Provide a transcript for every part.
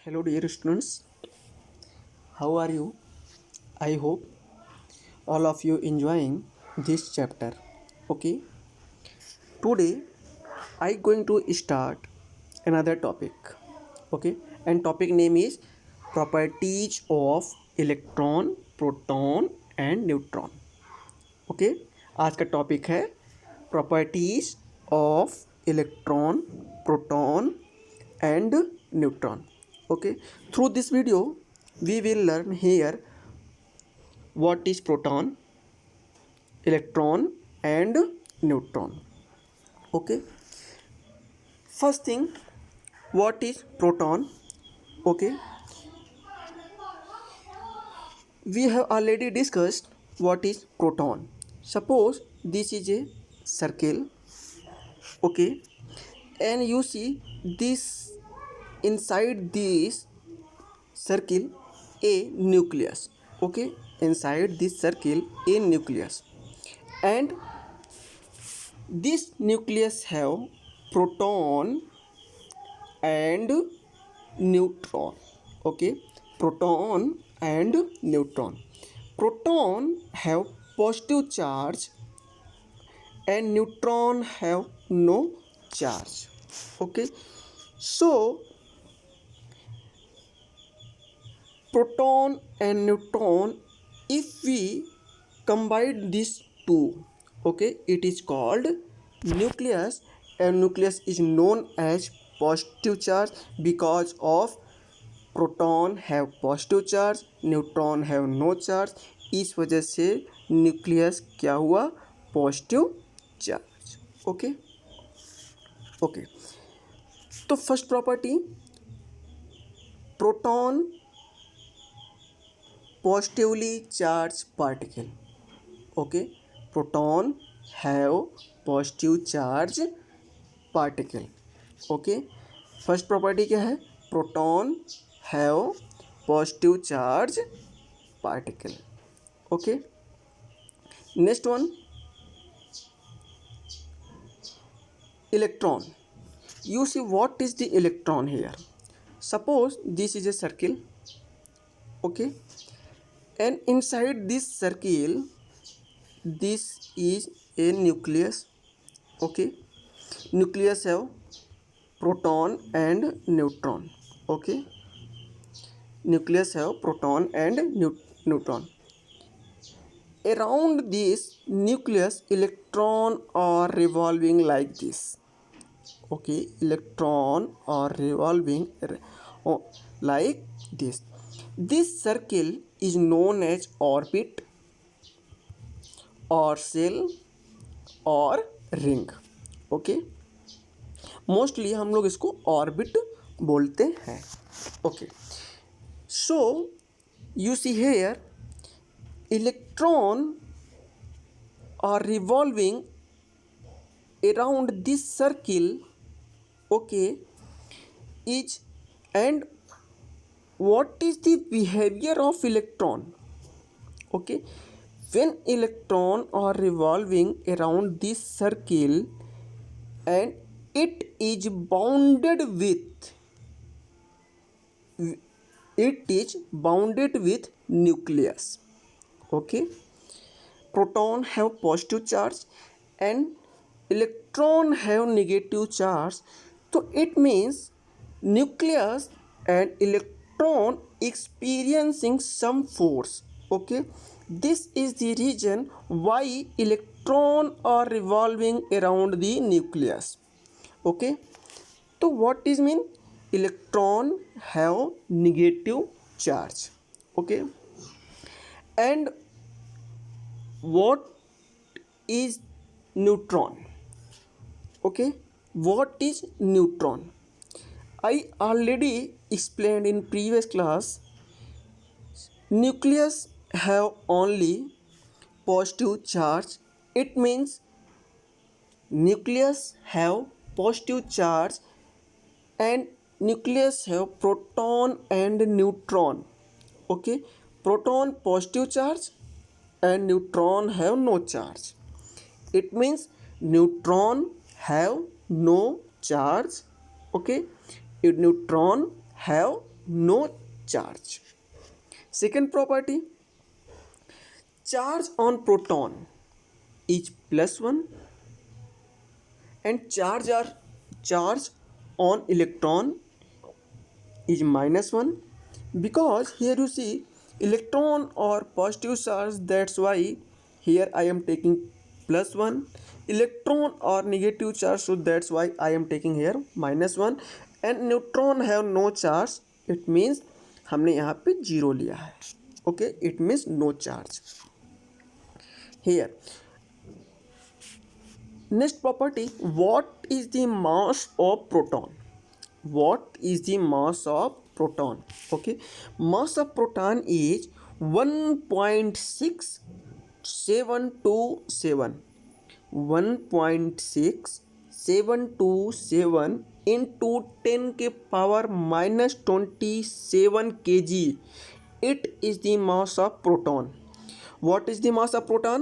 Hello, dear students. How are you? I hope all of you enjoying this chapter. Okay. Today, I going to start another topic. Okay. And topic name is properties of electron, proton and neutron. Okay. आज का topic है properties of electron proton and neutron. Okay, through this video we will learn here what is proton, electron and neutron. Okay, first thing, what is proton? Okay, we have already discussed what is proton. Suppose this is a circle. Okay, and you see this inside this circle a nucleus. Okay, inside this circle a nucleus, and this nucleus have proton and neutron. Okay, proton and neutron. Proton have positive charge and neutron have no charge. Okay, so proton and neutron, if we combine these two, okay, it is called nucleus, and nucleus is known as positive charge because of proton have positive charge, neutron have no charge. इस वजह से nucleus क्या हुआ, positive charge. Okay okay, तो first property, proton positively charged particle. Okay, proton have positive charge particle. Okay, first property क्या है, proton have positive charge particle. Okay, next one, electron. You see what is the electron here. Suppose this is a circle. Okay, and inside this circle this is a nucleus. Okay, nucleus have proton and neutron. Okay, nucleus have proton and neutron. Around this nucleus electron are revolving like this. Okay, electron are revolving like this. This circle is known as orbit or cell or ring. Okay, mostly हम लोग इसको orbit बोलते हैं. Okay, so you see here electron are revolving around this circle. Okay, is, and what is the behavior of electron? Okay, when electron are revolving around this circle and it is bounded with nucleus. Okay, proton have positive charge and electron have negative charge, so it means nucleus and electron experiencing some force. Okay, this is the reason why electron are revolving around the nucleus. Okay, so what is mean, electron have negative charge. Okay, and what is neutron? Okay, what is neutron? I already explained in previous class. Nucleus have only positive charge. It means nucleus have positive charge and nucleus have proton and neutron. Okay, proton positive charge and neutron have no charge. It means neutron have no charge. Okay, neutron have no charge. Second property, charge on proton is +1 and charge on electron is -1, because here you see electron or positive charge, that's why here I am taking +1, electron or negative charge, so that's why I am taking here -1, and neutron have no charge, it means हमने यहाँ पे 0 लिया है. Okay, it means no charge here. Next property, what is the mass of proton? What is the mass of proton? Okay, mass of proton is 1.6727 1.6727 into 10 के power -27 kg. It is the mass of proton. What is the mass of proton?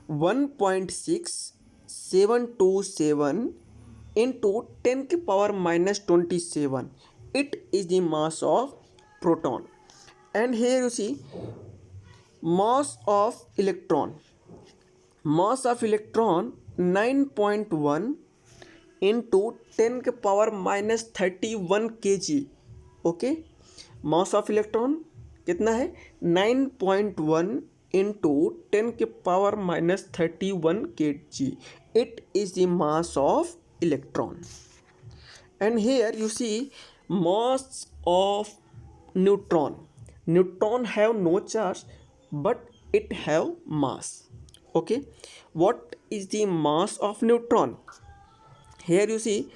1.6727 into 10 के power -27. It is the mass of proton. And here you see mass of electron. Mass of electron 9.1 into 10 के power -31 kg. Okay, mass of electron कितना है? 9.1 into 10 के power -31 kg. It is the mass of electron. And here you see mass of neutron. Neutron have no charge but it have mass. Okay, what is the mass of neutron? Here you see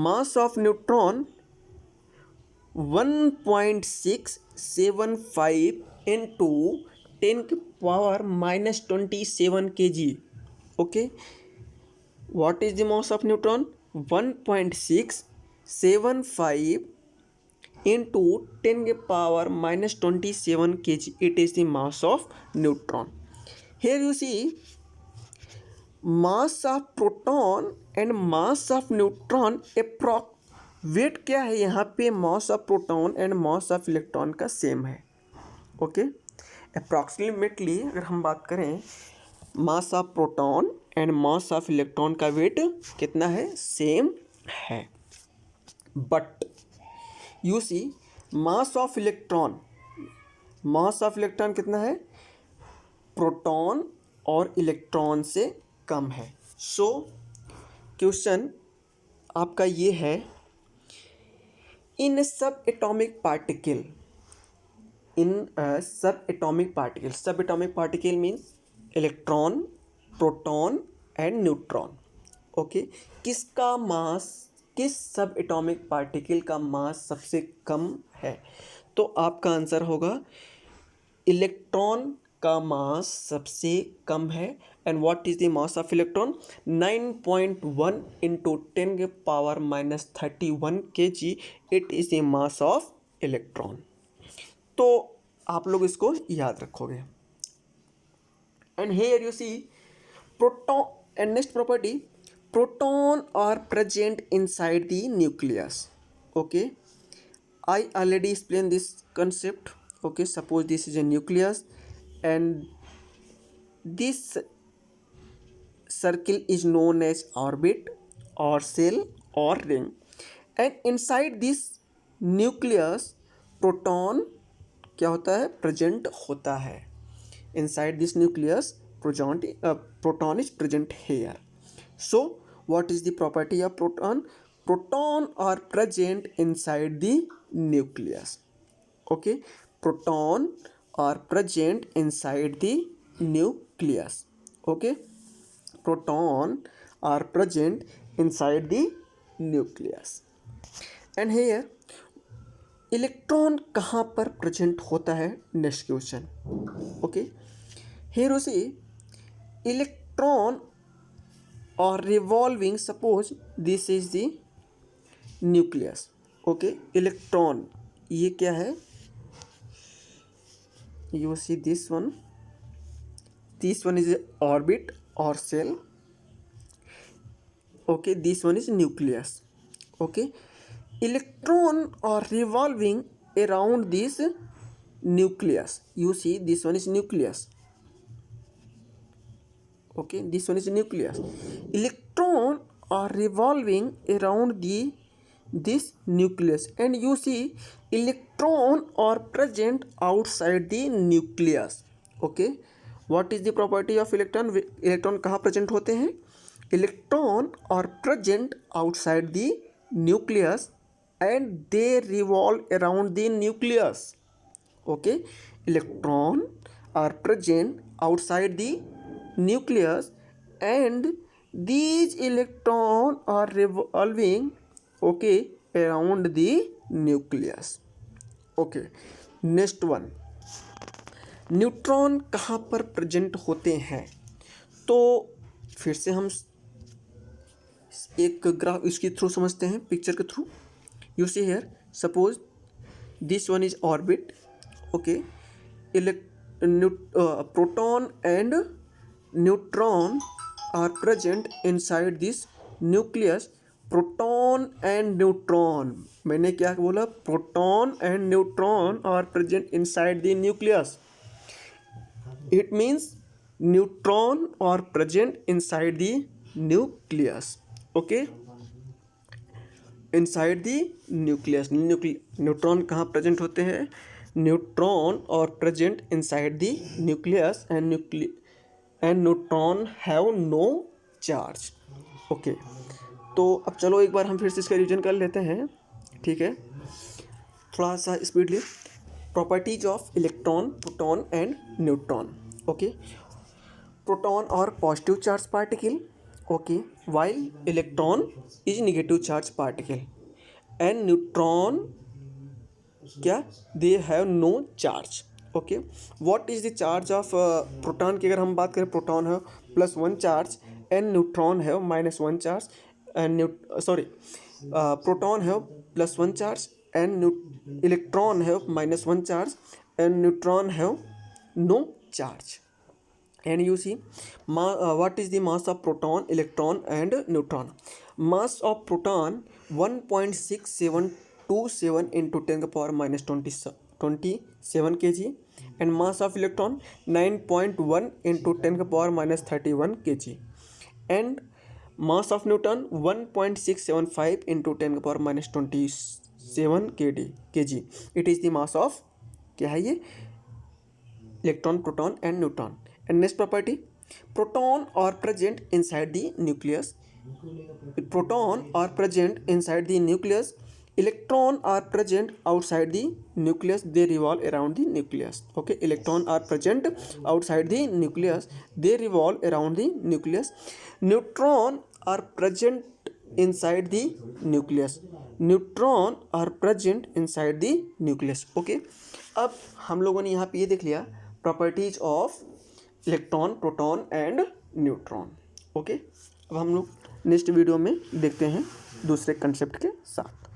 mass of neutron 1.675 into 10 के power -27 kg. Okay, what is the mass of neutron? 1.675 into 10 के power -27 kg. It is the mass of neutron. Here you see mass of proton and mass of neutron approx. Weight क्या है यहाँ पे? Mass of proton and mass of electron का same है. Okay, approximately अगर हम बात करें mass of proton and mass of electron का वेट कितना है? सेम है. But you see mass of electron कितना है? प्रोटॉन और इलेक्ट्रॉन से कम है. सो क्वेश्चन आपका ये है, in a subatomic particle means electron, proton and neutron. Okay, किसका मास, किस सब एटॉमिक पार्टिकल का मास सबसे कम है? तो आपका आंसर होगा इलेक्ट्रॉन का मास सबसे कम है. And what is the mass of electron? 9.1 into 10 के power -31 kg. It is the mass of electron. तो आप लोग इसको याद रखोगे. And here you see proton. And next property, proton are present inside the nucleus. Okay, I already explain this concept. Okay, suppose this is a nucleus and this circle is known as orbit or shell or ring, and inside this nucleus proton क्या होता है? Present होता है. inside this nucleus proton is present here. So what is the property of proton? Proton are present inside the nucleus. Okay, proton are present inside the nucleus. Okay, proton are present inside the nucleus. And here electron कहाँ पर present होता है? Next question. Okay, here you see electron are revolving. Suppose this is the nucleus. Okay, electron ये क्या है? You see this one is orbit or shell. Okay, this one is nucleus. Okay, electron are revolving around this nucleus. You see, this one is nucleus. Okay, this one is nucleus. Electron are revolving around this nucleus, and you see electron are present outside the nucleus. Okay, what is the property of electron? Electron कहाँ present होते हैं? Electron are present outside the nucleus and they revolve around the nucleus. Okay, electron are present outside the nucleus and these electrons are revolving, okay, around the nucleus. Okay, next one, neutron कहाँ पर present होते हैं? तो फिर से हम एक graph इसके थ्रू समझते हैं, पिक्चर के through. You see here, suppose this one is orbit. Okay, proton and neutron are present inside this nucleus. Proton and neutron, मैंने क्या बोला? Proton and neutron are present inside the nucleus. It means neutron are present inside the nucleus. Okay, inside the nucleus. Neutron कहाँ present होते हैं? Neutron are present inside the nucleus and neutron have no charge. Okay, तो अब चलो एक बार हम फिर से इसका रिविजन कर लेते हैं. ठीक है, थोड़ा सा speedily. Properties of electron, proton and neutron. Okay, proton और positive charge particle. Okay, while electron is negative charge particle and neutron क्या? They have no charge. Okay, what is the charge of proton की अगर हम बात करें, proton है +1 charge and neutron है -1 charge and proton है +1 charge and electron है -1 charge and neutron है no charge. And you see, what is the mass of proton, electron and neutron? Mass of proton 1.6727 into 10 to the power minus 27 kg and mass of electron 9.1 into 10 to the power minus 31 kg and mass of neutron 1.675 into 10 to the power minus 27 kg. It is the mass of क्या है ये? Electron, proton and neutron. And next property, proton are present inside the nucleus. Proton are present inside the nucleus. Electron are present outside the nucleus. They revolve around the nucleus. Okay, electron are present outside the nucleus. They revolve around the nucleus. Neutron are present inside the nucleus. Neutron are present inside the nucleus. Okay, अब हम लोगों ने यहाँ पे ये देख लिया properties of electron, proton and neutron. Okay, अब हम लोग नेक्स्ट वीडियो में देखते हैं दूसरे कंसेप्ट के साथ.